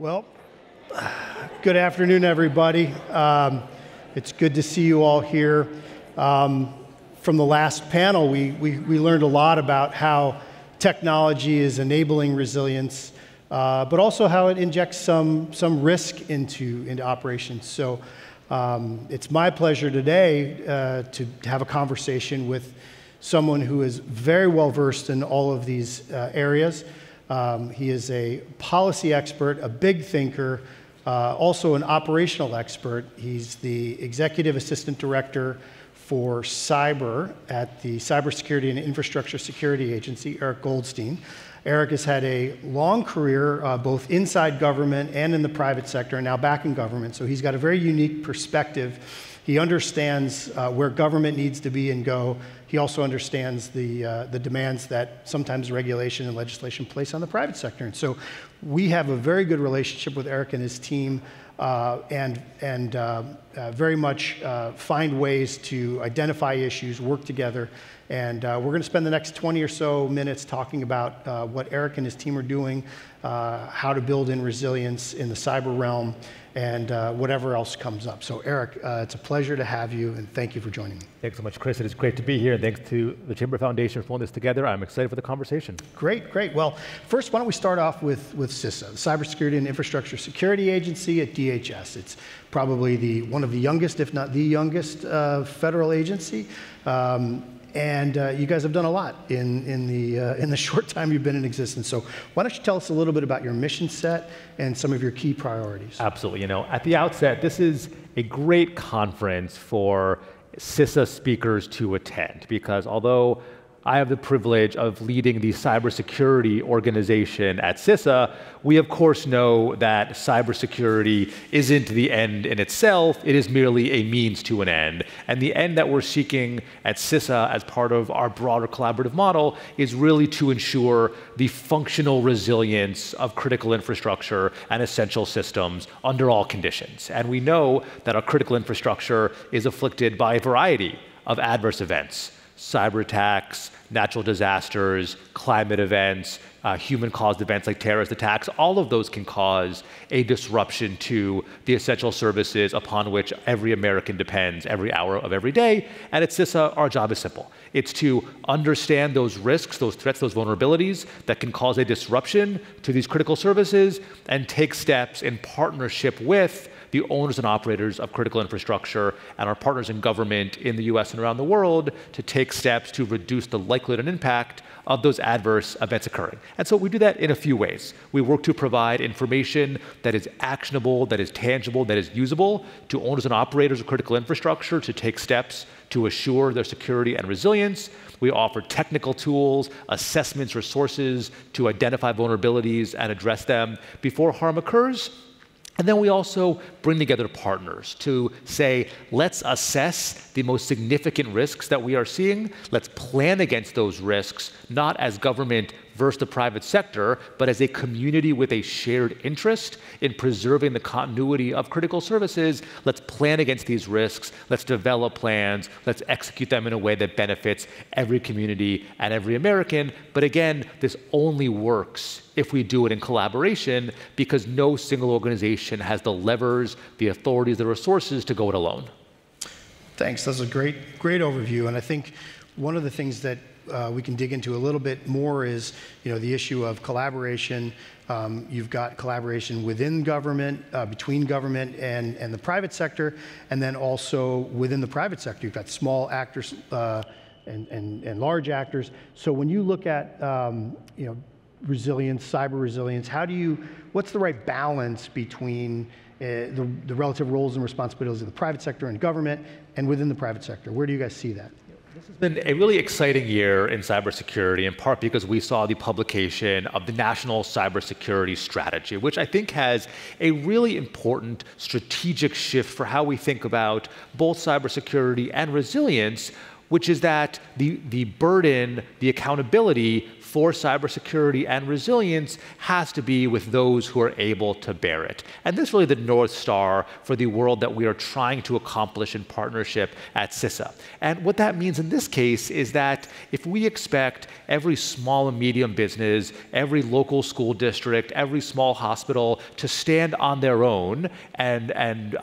Well, good afternoon, everybody. It's good to see you all here. From the last panel, we learned a lot about how technology is enabling resilience, but also how it injects some risk into operations. So it's my pleasure today to have a conversation with someone who is very well versed in all of these areas. He is a policy expert, a big thinker, also an operational expert. He's the Executive Assistant Director for Cyber at the Cybersecurity and Infrastructure Security Agency, Eric Goldstein. Eric has had a long career both inside government and in the private sector, and now back in government, so he's got a very unique perspective. He understands where government needs to be and go. He also understands the demands that sometimes regulation and legislation place on the private sector. And so we have a very good relationship with Eric and his team, and very much find ways to identify issues, work together. And we're going to spend the next 20 or so minutes talking about what Eric and his team are doing, how to build in resilience in the cyber realm, and whatever else comes up. So Eric, it's a pleasure to have you, and thank you for joining me. Thanks so much, Chris. It is great to be here, and thanks to the Chamber Foundation for pulling this together. I'm excited for the conversation. Great, great. Well, first, why don't we start off with CISA, the Cybersecurity and Infrastructure Security Agency at DHS. It's probably one of the youngest, if not the youngest, federal agency. And you guys have done a lot in the short time you've been in existence. So why don't you tell us a little bit about your mission set and some of your key priorities? Absolutely. You know, at the outset, this is a great conference for CISA speakers to attend, because although I have the privilege of leading the cybersecurity organization at CISA, we of course know that cybersecurity isn't the end in itself, it is merely a means to an end. And the end that we're seeking at CISA as part of our broader collaborative model is really to ensure the functional resilience of critical infrastructure and essential systems under all conditions. And we know that our critical infrastructure is afflicted by a variety of adverse events. Cyber attacks, natural disasters, climate events, human-caused events like terrorist attacks, all of those can cause a disruption to the essential services upon which every American depends every hour of every day. And at CISA, our job is simple. It's to understand those risks, those threats, those vulnerabilities that can cause a disruption to these critical services and take steps in partnership with the owners and operators of critical infrastructure and our partners in government in the US and around the world to take steps to reduce the likelihood and impact of those adverse events occurring. And so we do that in a few ways. We work to provide information that is actionable, that is tangible, that is usable to owners and operators of critical infrastructure to take steps to assure their security and resilience. We offer technical tools, assessments, resources to identify vulnerabilities and address them before harm occurs. And then we also bring together partners to say, let's assess the most significant risks that we are seeing. Let's plan against those risks, not as government versus the private sector, but as a community with a shared interest in preserving the continuity of critical services. Let's plan against these risks. Let's develop plans. Let's execute them in a way that benefits every community and every American. But again, this only works if we do it in collaboration, because no single organization has the levers, the authorities, the resources to go it alone. Thanks. That's a great overview. And I think one of the things that we can dig into a little bit more is, the issue of collaboration. You've got collaboration within government, between government and the private sector, and then also within the private sector, you've got small actors and large actors. So when you look at, resilience, cyber resilience, what's the right balance between the relative roles and responsibilities of the private sector and government and within the private sector? Where do you guys see that? This has been a really exciting year in cybersecurity, in part because we saw the publication of the National Cybersecurity Strategy, which I think has a really important strategic shift for how we think about both cybersecurity and resilience, which is that the burden, the accountability for cybersecurity and resilience has to be with those who are able to bear it. And this is really the North Star for the world that we are trying to accomplish in partnership at CISA. And what that means in this case is that if we expect every small and medium business, every local school district, every small hospital to stand on their own and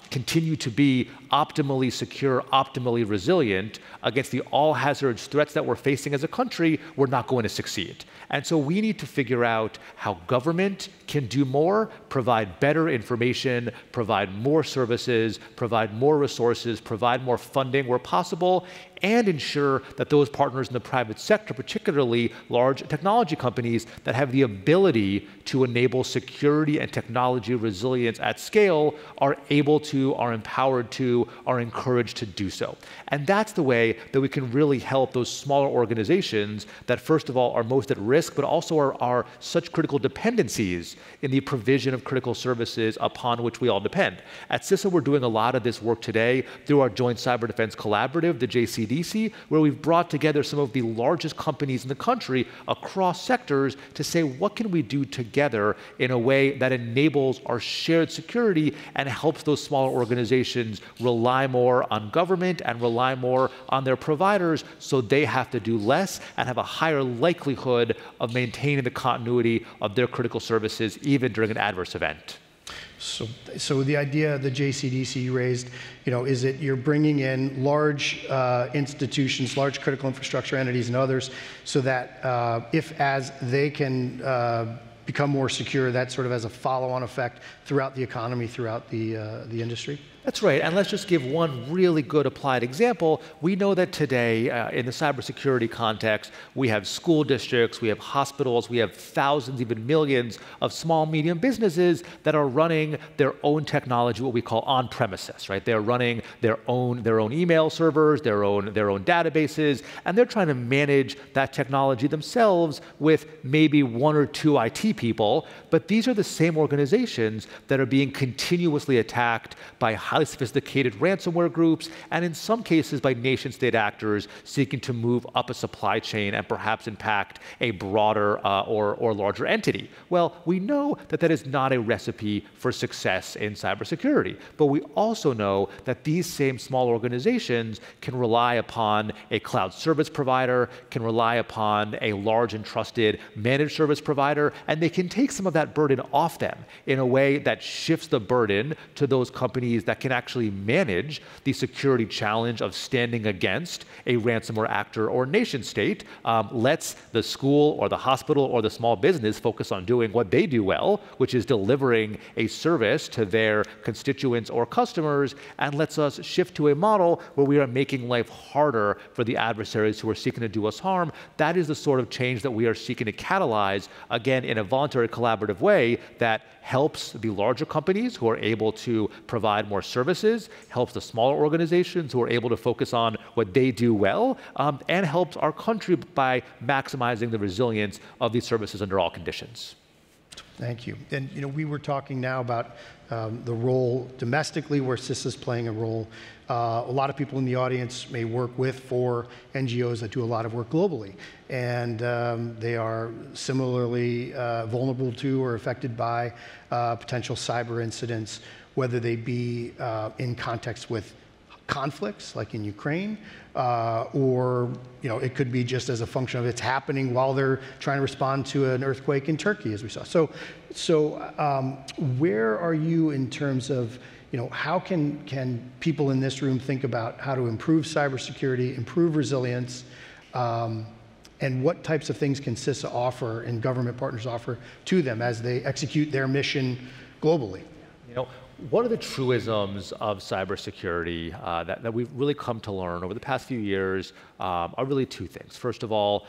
continue to be optimally secure, optimally resilient against the all-hazards threats that we're facing as a country, we're not going to succeed. And so we need to figure out how government can do more, provide better information, provide more services, provide more resources, provide more funding where possible, and ensure that those partners in the private sector, particularly large technology companies that have the ability to enable security and technology resilience at scale, are able to, are empowered to, are encouraged to do so. And that's the way that we can really help those smaller organizations that, first of all, are most at risk, but also are such critical dependencies in the provision of critical services upon which we all depend. At CISA, we're doing a lot of this work today through our Joint Cyber Defense Collaborative, the JCDC, where we've brought together some of the largest companies in the country across sectors to say, what can we do together in a way that enables our shared security and helps those smaller organizations rely more on government and rely more on their providers so they have to do less and have a higher likelihood of maintaining the continuity of their critical services even during an adverse event. So the idea the JCDC raised, is that you're bringing in large institutions, large critical infrastructure entities and others, so that as they can become more secure, that sort of has a follow-on effect throughout the economy, throughout the industry? That's right, and let's just give one really good applied example. We know that today, in the cybersecurity context, we have school districts, we have hospitals, we have thousands, even millions of small, medium businesses that are running their own technology, what we call on-premises, right? They're running their own email servers, their own databases, and they're trying to manage that technology themselves with maybe one or two IT people, but these are the same organizations that are being continuously attacked by highly sophisticated ransomware groups, and in some cases by nation-state actors seeking to move up a supply chain and perhaps impact a broader or larger entity. Well, we know that that is not a recipe for success in cybersecurity, but we also know that these same small organizations can rely upon a cloud service provider, can rely upon a large and trusted managed service provider, and they can take some of that burden off them in a way that shifts the burden to those companies that can actually manage the security challenge of standing against a ransomware actor or nation state, lets the school or the hospital or the small business focus on doing what they do well, which is delivering a service to their constituents or customers, and lets us shift to a model where we are making life harder for the adversaries who are seeking to do us harm. That is the sort of change that we are seeking to catalyze, again, in a voluntary collaborative way that helps the larger companies who are able to provide more services, helps the smaller organizations who are able to focus on what they do well, and helps our country by maximizing the resilience of these services under all conditions. Thank you. And we were talking now about the role domestically where CISA is playing a role. A lot of people in the audience may work with for NGOs that do a lot of work globally, and they are similarly vulnerable to or affected by potential cyber incidents, whether they be in context with conflicts like in Ukraine, or it could be just as a function of it's happening while they're trying to respond to an earthquake in Turkey, as we saw. So where are you in terms of how can people in this room think about how to improve cybersecurity, improve resilience, and what types of things can CISA offer and government partners offer to them as they execute their mission globally? One of the truisms of cybersecurity that we've really come to learn over the past few years are really two things. First of all,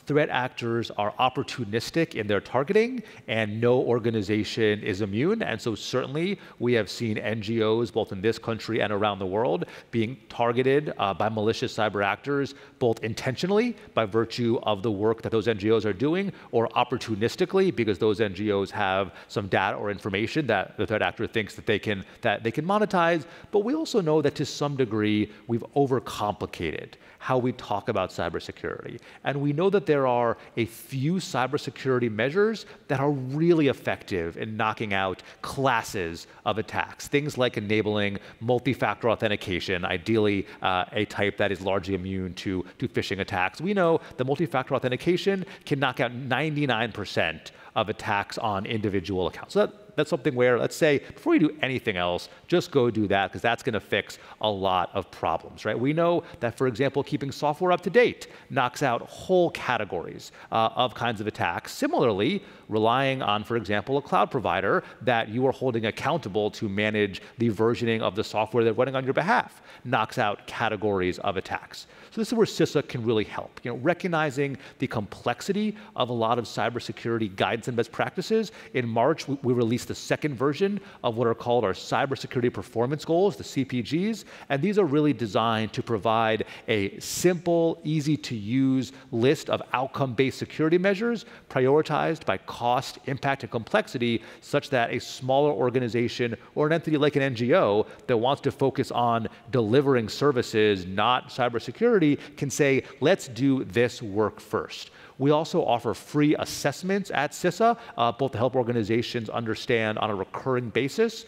threat actors are opportunistic in their targeting, and no organization is immune. And so certainly we have seen NGOs, both in this country and around the world, being targeted by malicious cyber actors, both intentionally by virtue of the work that those NGOs are doing, or opportunistically because those NGOs have some data or information that the threat actor thinks that they can monetize. But we also know that to some degree we've overcomplicated how we talk about cybersecurity. And we know that there are a few cybersecurity measures that are really effective in knocking out classes of attacks. Things like enabling multi-factor authentication, ideally a type that is largely immune to phishing attacks. We know that multi-factor authentication can knock out 99% of attacks on individual accounts. So that's something where, let's say, before you do anything else, just go do that, because that's going to fix a lot of problems, right? We know that, for example, keeping software up to date knocks out whole categories of kinds of attacks. Similarly, relying on, for example, a cloud provider that you are holding accountable to manage the versioning of the software they're running on your behalf knocks out categories of attacks. So this is where CISA can really help. Recognizing the complexity of a lot of cybersecurity guidance and best practices. In March, we released the second version of what are called our cybersecurity performance goals, the CPGs, and these are really designed to provide a simple, easy-to-use list of outcome-based security measures prioritized by cost, impact, and complexity, such that a smaller organization or an entity like an NGO that wants to focus on delivering services, not cybersecurity, can say, let's do this work first. We also offer free assessments at CISA, both to help organizations understand on a recurring basis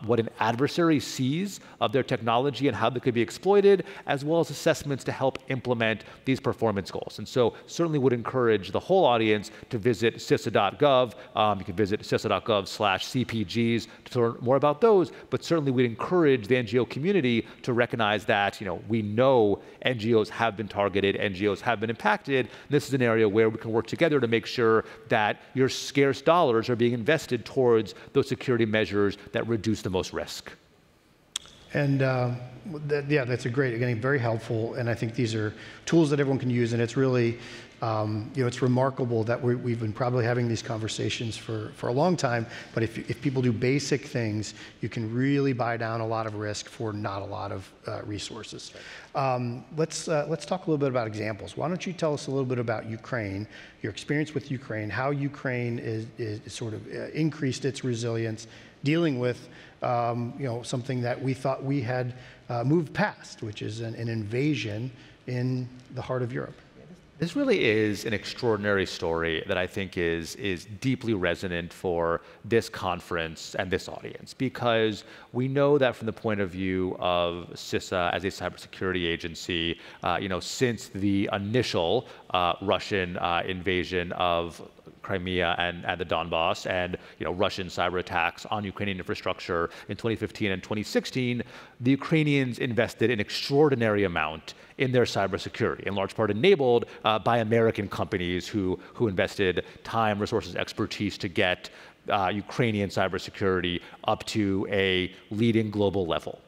what an adversary sees of their technology and how they could be exploited, as well as assessments to help implement these performance goals. And so certainly would encourage the whole audience to visit CISA.gov. You can visit CISA.gov/CPGs to learn more about those, but certainly we'd encourage the NGO community to recognize that we know NGOs have been targeted, NGOs have been impacted. This is an area where we can work together to make sure that your scarce dollars are being invested towards those security measures that reduce the most risk. And yeah, that's again, very helpful. And I think these are tools that everyone can use. And it's really, it's remarkable that we've been probably having these conversations for a long time. But if people do basic things, you can really buy down a lot of risk for not a lot of resources. Let's talk a little bit about examples. Why don't you tell us a little bit about Ukraine, your experience with Ukraine, how Ukraine is sort of increased its resilience, dealing with something that we thought we had moved past, which is an invasion in the heart of Europe. This really is an extraordinary story that I think is deeply resonant for this conference and this audience, because we know that from the point of view of CISA as a cybersecurity agency, since the initial Russian invasion of Crimea and the Donbass, and Russian cyber attacks on Ukrainian infrastructure in 2015 and 2016, the Ukrainians invested an extraordinary amount in their cybersecurity, in large part enabled by American companies who invested time, resources, expertise to get Ukrainian cybersecurity up to a leading global level.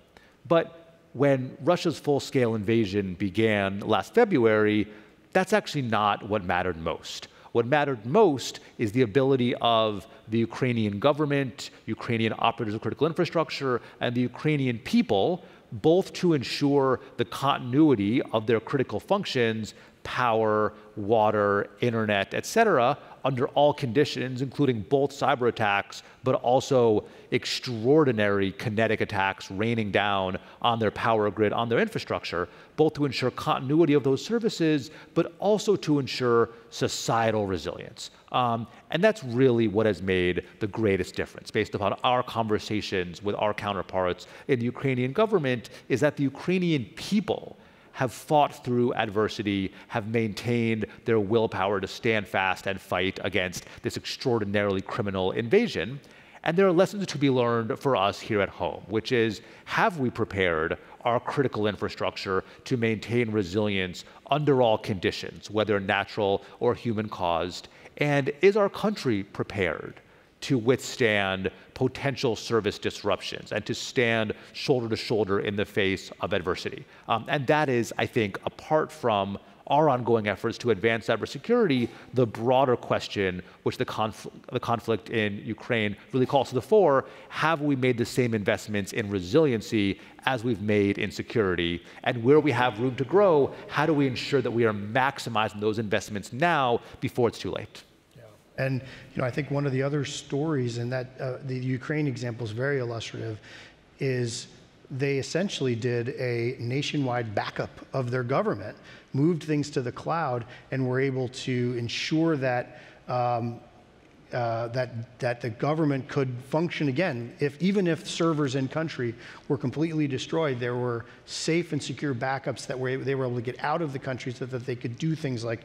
But when Russia's full-scale invasion began last February, that's actually not what mattered most. What mattered most is the ability of the Ukrainian government, Ukrainian operators of critical infrastructure, and the Ukrainian people both to ensure the continuity of their critical functions, power, water, internet, et cetera, under all conditions, including both cyber attacks, but also extraordinary kinetic attacks raining down on their power grid, on their infrastructure, both to ensure continuity of those services, but also to ensure societal resilience. And that's really what has made the greatest difference, based upon our conversations with our counterparts in the Ukrainian government, is that the Ukrainian people have fought through adversity, have maintained their willpower to stand fast and fight against this extraordinarily criminal invasion. And there are lessons to be learned for us here at home, which is, have we prepared our critical infrastructure to maintain resilience under all conditions, whether natural or human caused? And is our country prepared to withstand potential service disruptions and to stand shoulder to shoulder in the face of adversity? And that is, I think, apart from our ongoing efforts to advance cybersecurity, the broader question, which the conflict in Ukraine really calls to the fore: have we made the same investments in resiliency as we've made in security? And where we have room to grow, how do we ensure that we are maximizing those investments now before it's too late? And I think one of the other stories, and that the Ukraine example is very illustrative, is they essentially did a nationwide backup of their government, moved things to the cloud, and were able to ensure that that the government could function again. Even if servers in country were completely destroyed, there were safe and secure backups that they were able to get out of the country so that they could do things like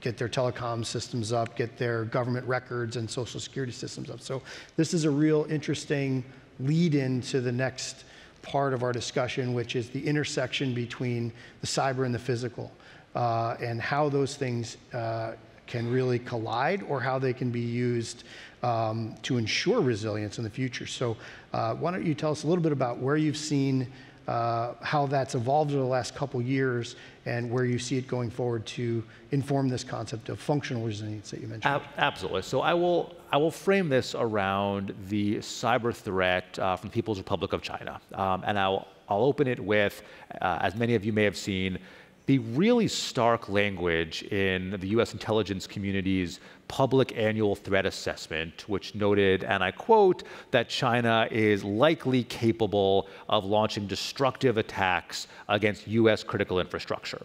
get their telecom systems up, get their government records and social security systems up. So this is a real interesting lead into the next part of our discussion, which is the intersection between the cyber and the physical, and how those things can really collide, or how they can be used to ensure resilience in the future. So why don't you tell us a little bit about where you've seen how that's evolved over the last couple years, and where you see it going forward to inform this concept of functional resilience that you mentioned. Absolutely. So I will frame this around the cyber threat from the People's Republic of China, and I'll open it with, as many of you may have seen, the really stark language in the US intelligence community's public annual threat assessment, which noted, and I quote, that China is likely capable of launching destructive attacks against US critical infrastructure.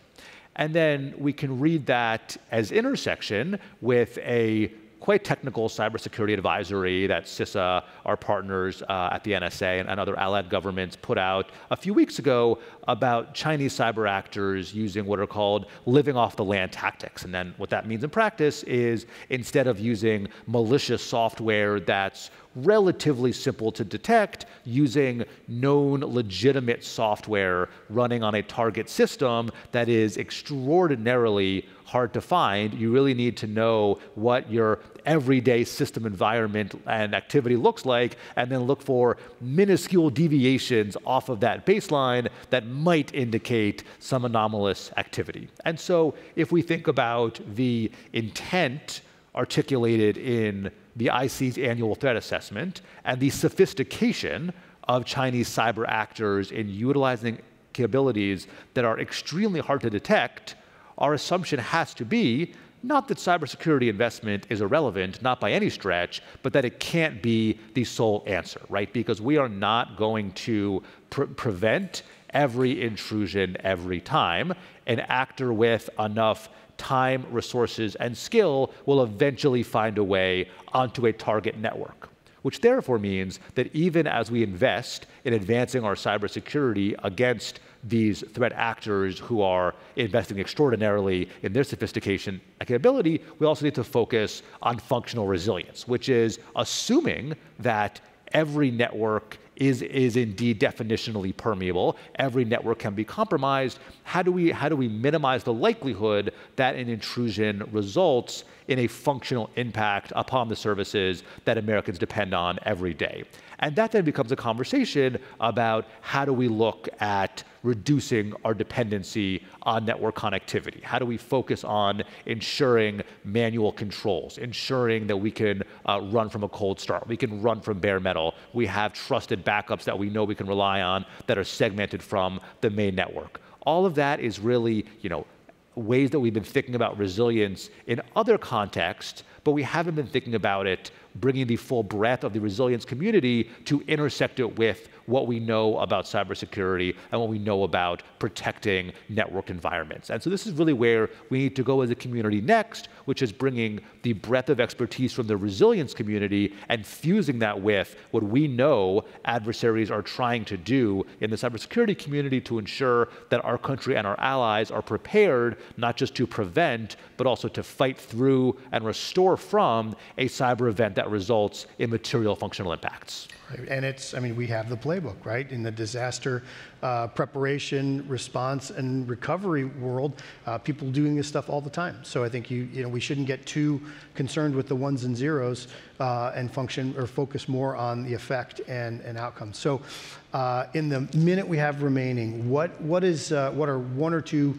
And then we can read that as intersection with a quite technical cybersecurity advisory that CISA, our partners at the NSA and other allied governments put out a few weeks ago about Chinese cyber actors using what are called living off the land tactics. And then what that means in practice is, instead of using malicious software that's relatively simple to detect, using known legitimate software running on a target system that is extraordinarily hard to find. You really need to know what your everyday system environment and activity looks like, and then look for minuscule deviations off of that baseline that might indicate some anomalous activity. And so if we think about the intent articulated in the IC's annual threat assessment and the sophistication of Chinese cyber actors in utilizing capabilities that are extremely hard to detect, our assumption has to be not that cybersecurity investment is irrelevant, not by any stretch, but that it can't be the sole answer, right? Because we are not going to prevent every intrusion every time. An actor with enough time, resources, and skill will eventually find a way onto a target network, which therefore means that even as we invest in advancing our cybersecurity against these threat actors who are investing extraordinarily in their sophistication and capability, we also need to focus on functional resilience, which is assuming that every network is indeed definitionally permeable. Every network can be compromised. How do we minimize the likelihood that an intrusion results in a functional impact upon the services that Americans depend on every day? And that then becomes a conversation about how do we look at reducing our dependency on network connectivity? How do we focus on ensuring manual controls, ensuring that we can run from a cold start, we can run from bare metal, we have trusted backups that we know we can rely on that are segmented from the main network? All of that is really, ways that we've been thinking about resilience in other contexts, but we haven't been thinking about it bringing the full breadth of the resilience community to intersect it with what we know about cybersecurity and what we know about protecting network environments. And so this is really where we need to go as a community next, which is bringing the breadth of expertise from the resilience community and fusing that with what we know adversaries are trying to do in the cybersecurity community to ensure that our country and our allies are prepared not just to prevent, but also to fight through and restore from a cyber event that results in material functional impacts. Right. And we have the playbook, right? In the disaster preparation, response, and recovery world, people doing this stuff all the time. So I think we shouldn't get too concerned with the ones and zeros and focus more on the effect and outcomes. So in the minute we have remaining, what are one or two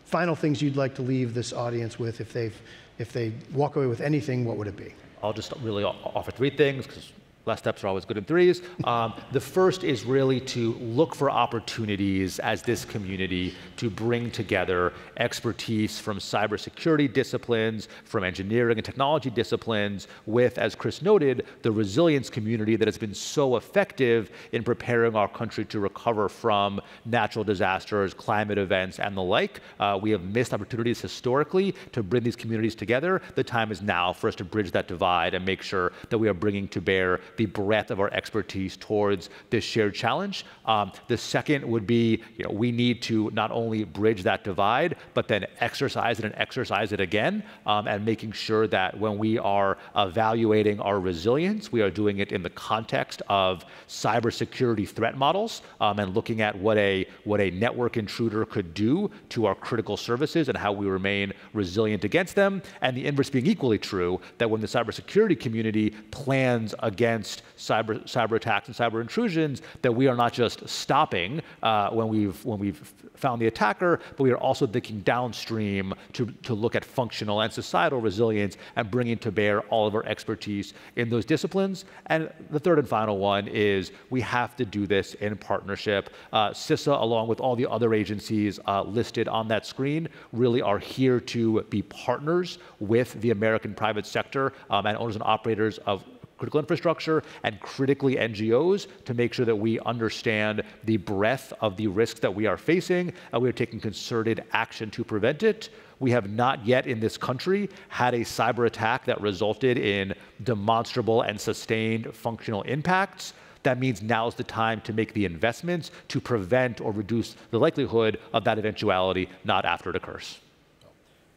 final things you'd like to leave this audience with? If they walk away with anything, what would it be? I'll just really offer three things, because less steps are always good in threes. The first is really to look for opportunities as this community to bring together expertise from cybersecurity disciplines, from engineering and technology disciplines, with, as Chris noted, the resilience community that has been so effective in preparing our country to recover from natural disasters, climate events, and the like. We have missed opportunities historically to bring these communities together. The time is now for us to bridge that divide and make sure that we are bringing to bear the breadth of our expertise towards this shared challenge. The second would be, we need to not only bridge that divide, but then exercise it and exercise it again, and making sure that when we are evaluating our resilience, we are doing it in the context of cybersecurity threat models, and looking at what a network intruder could do to our critical services and how we remain resilient against them. And the inverse being equally true, that when the cybersecurity community plans against cyber attacks and cyber intrusions, that we are not just stopping when we've found the attacker, but we are also thinking downstream to look at functional and societal resilience and bringing to bear all of our expertise in those disciplines. And the third and final one is we have to do this in partnership. CISA, along with all the other agencies listed on that screen, really are here to be partners with the American private sector and owners and operators of critical infrastructure and critically NGOs to make sure that we understand the breadth of the risks that we are facing and we are taking concerted action to prevent it. We have not yet in this country had a cyber attack that resulted in demonstrable and sustained functional impacts. That means now's the time to make the investments to prevent or reduce the likelihood of that eventuality, not after it occurs.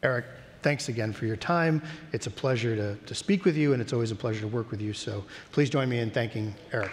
Eric, thanks again for your time. It's a pleasure to speak with you, and it's always a pleasure to work with you. So please join me in thanking Eric.